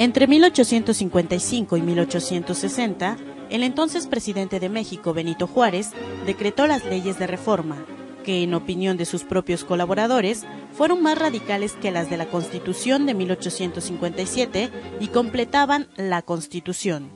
Entre 1855 y 1860, el entonces presidente de México, Benito Juárez, decretó las leyes de reforma, que, en opinión de sus propios colaboradores, fueron más radicales que las de la Constitución de 1857 y completaban la Constitución.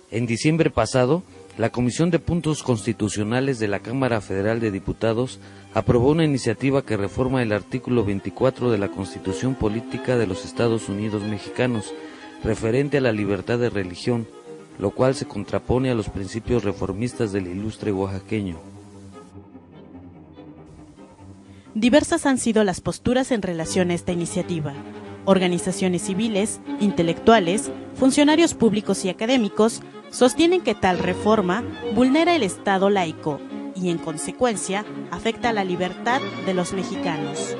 En diciembre pasado, la Comisión de Puntos Constitucionales de la Cámara Federal de Diputados aprobó una iniciativa que reforma el artículo 24 de la Constitución Política de los Estados Unidos Mexicanos, referente a la libertad de religión, lo cual se contrapone a los principios reformistas del ilustre oaxaqueño. Diversas han sido las posturas en relación a esta iniciativa. Organizaciones civiles, intelectuales, funcionarios públicos y académicos sostienen que tal reforma vulnera el Estado laico y, en consecuencia, afecta la libertad de los mexicanos.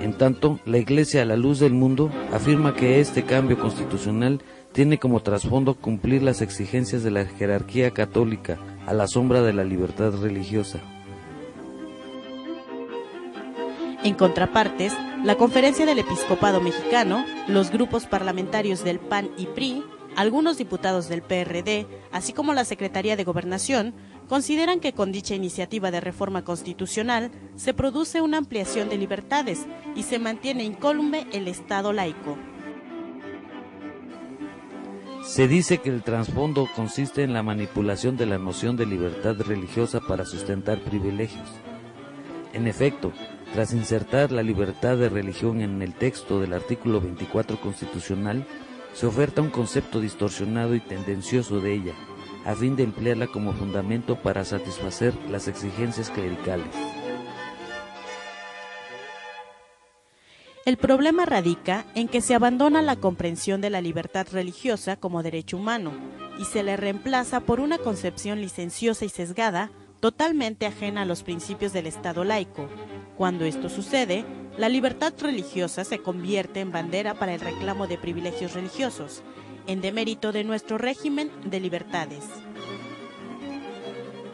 En tanto, la Iglesia a la luz del mundo afirma que este cambio constitucional tiene como trasfondo cumplir las exigencias de la jerarquía católica a la sombra de la libertad religiosa. En contrapartes, la Conferencia del Episcopado Mexicano, los grupos parlamentarios del PAN y PRI, algunos diputados del PRD, así como la Secretaría de Gobernación, consideran que con dicha iniciativa de reforma constitucional se produce una ampliación de libertades y se mantiene incólume el Estado laico. Se dice que el trasfondo consiste en la manipulación de la noción de libertad religiosa para sustentar privilegios. En efecto, tras insertar la libertad de religión en el texto del artículo 24 constitucional, se oferta un concepto distorsionado y tendencioso de ella, a fin de emplearla como fundamento para satisfacer las exigencias clericales. El problema radica en que se abandona la comprensión de la libertad religiosa como derecho humano y se le reemplaza por una concepción licenciosa y sesgada, totalmente ajena a los principios del Estado laico. Cuando esto sucede, la libertad religiosa se convierte en bandera para el reclamo de privilegios religiosos, en demérito de nuestro régimen de libertades.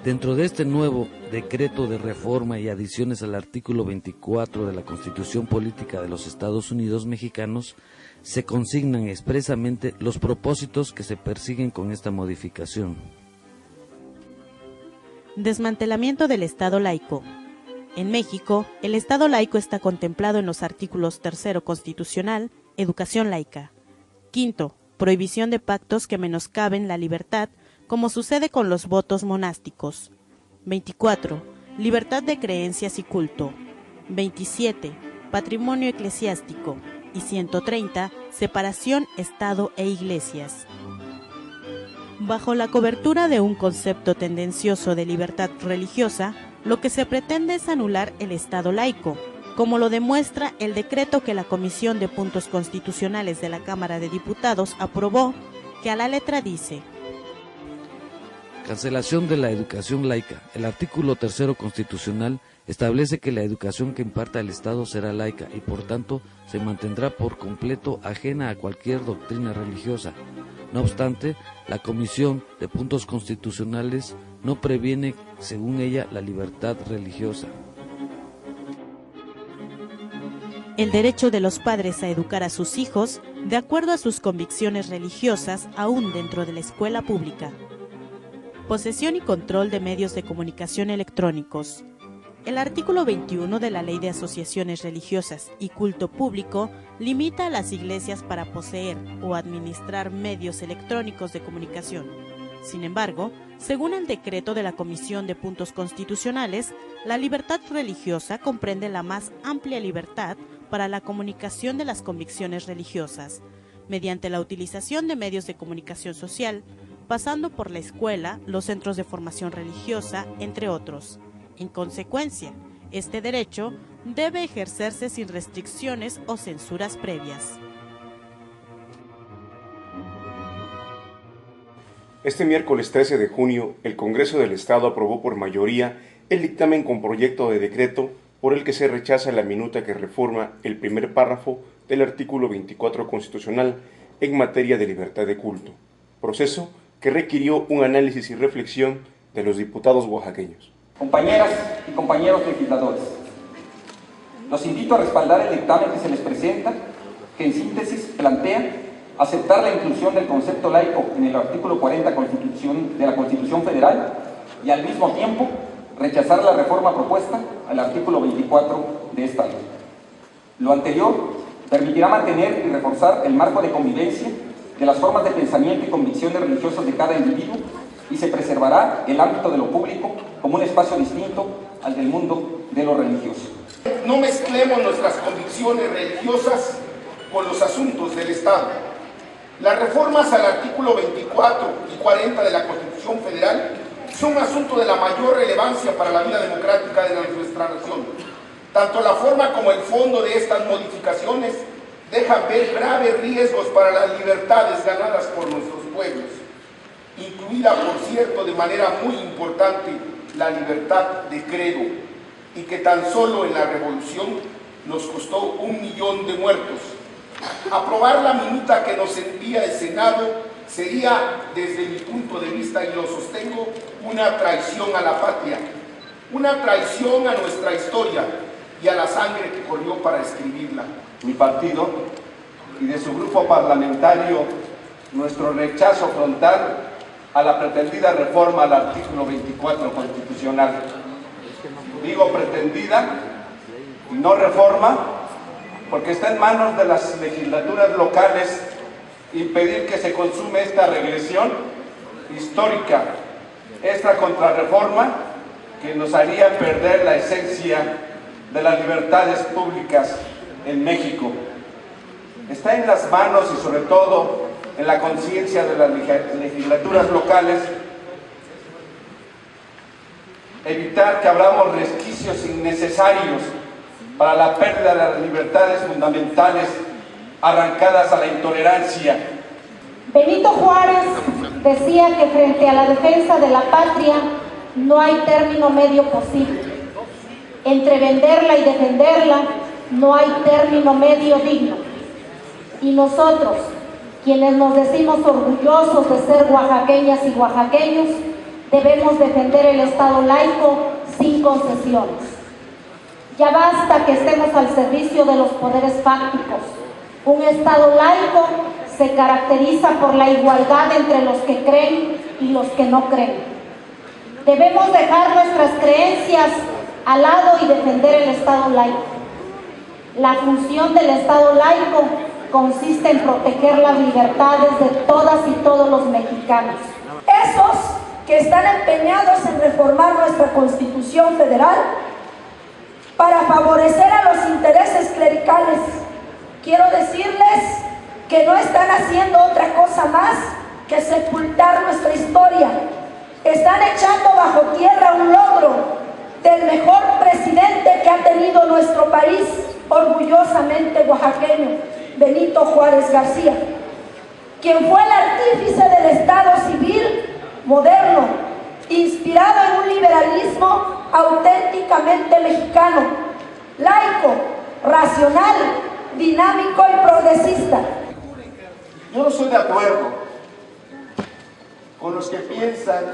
Dentro de este nuevo decreto de reforma y adiciones al artículo 24 de la Constitución Política de los Estados Unidos Mexicanos, se consignan expresamente los propósitos que se persiguen con esta modificación. Desmantelamiento del Estado laico. En México, el Estado laico está contemplado en los artículos 3 constitucional, educación laica. 5, prohibición de pactos que menoscaben la libertad, como sucede con los votos monásticos. 24, libertad de creencias y culto. 27, patrimonio eclesiástico. Y 130, separación Estado e iglesias. Bajo la cobertura de un concepto tendencioso de libertad religiosa, lo que se pretende es anular el Estado laico, como lo demuestra el decreto que la Comisión de Puntos Constitucionales de la Cámara de Diputados aprobó, que a la letra dice: Cancelación de la educación laica. El artículo 3 constitucional establece que la educación que imparta el Estado será laica y por tanto se mantendrá por completo ajena a cualquier doctrina religiosa. No obstante, la Comisión de Puntos Constitucionales no previene, según ella, la libertad religiosa. El derecho de los padres a educar a sus hijos de acuerdo a sus convicciones religiosas, aún dentro de la escuela pública. Posesión y control de medios de comunicación electrónicos. El artículo 21 de la Ley de Asociaciones Religiosas y Culto Público limita a las iglesias para poseer o administrar medios electrónicos de comunicación. Sin embargo, según el decreto de la Comisión de Puntos Constitucionales, la libertad religiosa comprende la más amplia libertad para la comunicación de las convicciones religiosas, mediante la utilización de medios de comunicación social, pasando por la escuela, los centros de formación religiosa, entre otros. En consecuencia, este derecho debe ejercerse sin restricciones o censuras previas. Este miércoles 13 de junio, el Congreso del Estado aprobó por mayoría el dictamen con proyecto de decreto por el que se rechaza la minuta que reforma el primer párrafo del artículo 24 constitucional en materia de libertad de culto, proceso que requirió un análisis y reflexión de los diputados oaxaqueños. Compañeras y compañeros legisladores, Los invito a respaldar el dictamen que se les presenta, que en síntesis plantea aceptar la inclusión del concepto laico en el artículo 40 de la Constitución Federal y al mismo tiempo rechazar la reforma propuesta al artículo 24 de esta ley. Lo anterior permitirá mantener y reforzar el marco de convivencia de las formas de pensamiento y convicciones religiosas de cada individuo y se preservará el ámbito de lo público como un espacio distinto al del mundo de lo religioso. No mezclemos nuestras convicciones religiosas con los asuntos del Estado. Las reformas al artículo 24 y 40 de la Constitución Federal son un asunto de la mayor relevancia para la vida democrática de nuestra nación. Tanto la forma como el fondo de estas modificaciones dejan ver graves riesgos para las libertades ganadas por nuestros pueblos, incluida, por cierto, de manera muy importante, la libertad de credo, y que tan solo en la Revolución nos costó 1 millón de muertos. Aprobar la minuta que nos envía el Senado sería, desde mi punto de vista, y lo sostengo, una traición a la patria, una traición a nuestra historia y a la sangre que corrió para escribirla. Mi partido y de su grupo parlamentario, nuestro rechazo frontal a la pretendida reforma al artículo 24 constitucional. Digo pretendida y no reforma porque está en manos de las legislaturas locales impedir que se consume esta regresión histórica, esta contrarreforma que nos haría perder la esencia de las libertades públicas en México. Está en las manos y sobre todo en la conciencia de las legislaturas locales evitar que abramos resquicios innecesarios para la pérdida de las libertades fundamentales arrancadas a la intolerancia. Benito Juárez decía que frente a la defensa de la patria no hay término medio posible. Entre venderla y defenderla no hay término medio digno. Y nosotros, quienes nos decimos orgullosos de ser oaxaqueñas y oaxaqueños, debemos defender el Estado laico sin concesiones. Ya basta que estemos al servicio de los poderes fácticos. Un Estado laico se caracteriza por la igualdad entre los que creen y los que no creen. Debemos dejar nuestras creencias al lado y defender el Estado laico. La función del Estado laico consiste en proteger las libertades de todas y todos los mexicanos. Esos que están empeñados en reformar nuestra Constitución Federal para favorecer a los intereses clericales, quiero decirles que no están haciendo otra cosa más que sepultar nuestra historia. Están echando bajo tierra un logro del mejor presidente que ha tenido nuestro país, orgullosamente oaxaqueño, Benito Juárez García, quien fue el artífice del Estado civil moderno, inspirado en un liberalismo auténticamente mexicano, laico, racional, dinámico y progresista. Yo no estoy de acuerdo con los que piensan,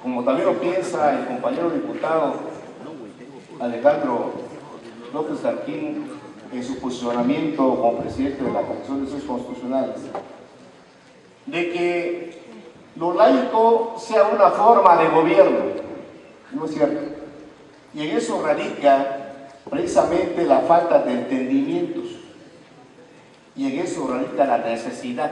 como también lo piensa el compañero diputado Alejandro López Tarquín en su posicionamiento como presidente de la Comisión de Estudios Constitucionales, de que lo laico sea una forma de gobierno. No es cierto. Y en eso radica precisamente la falta de entendimientos. Y en eso radica la necesidad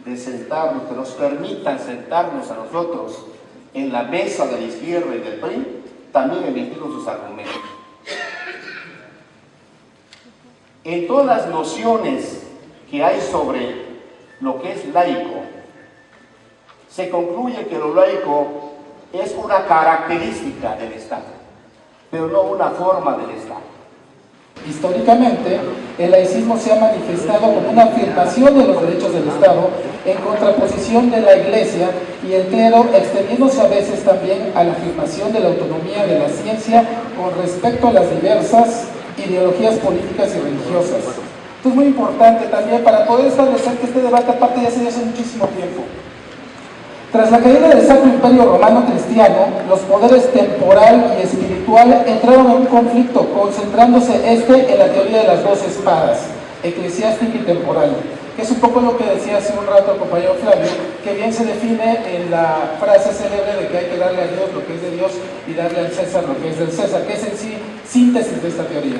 de sentarnos, que nos permitan sentarnos a nosotros en la mesa de la izquierda y del PRI, también emitir sus argumentos. En todas las nociones que hay sobre lo que es laico, se concluye que lo laico es una característica del Estado, pero no una forma del Estado. Históricamente, el laicismo se ha manifestado como una afirmación de los derechos del Estado en contraposición de la Iglesia y el clero, extendiéndose a veces también a la afirmación de la autonomía de la ciencia con respecto a las diversas ideologías políticas y religiosas. Esto es muy importante también para poder establecer que este debate aparte ya se dio hace muchísimo tiempo. Tras la caída del Sacro Imperio Romano Cristiano, los poderes temporal y espiritual entraron en un conflicto, concentrándose en la teoría de las dos espadas, eclesiástica y temporal, que es un poco lo que decía hace un rato el compañero Flavio, que bien se define en la frase célebre de que hay que darle a Dios lo que es de Dios y darle al César lo que es del César, que es en sí síntesis de esta teoría.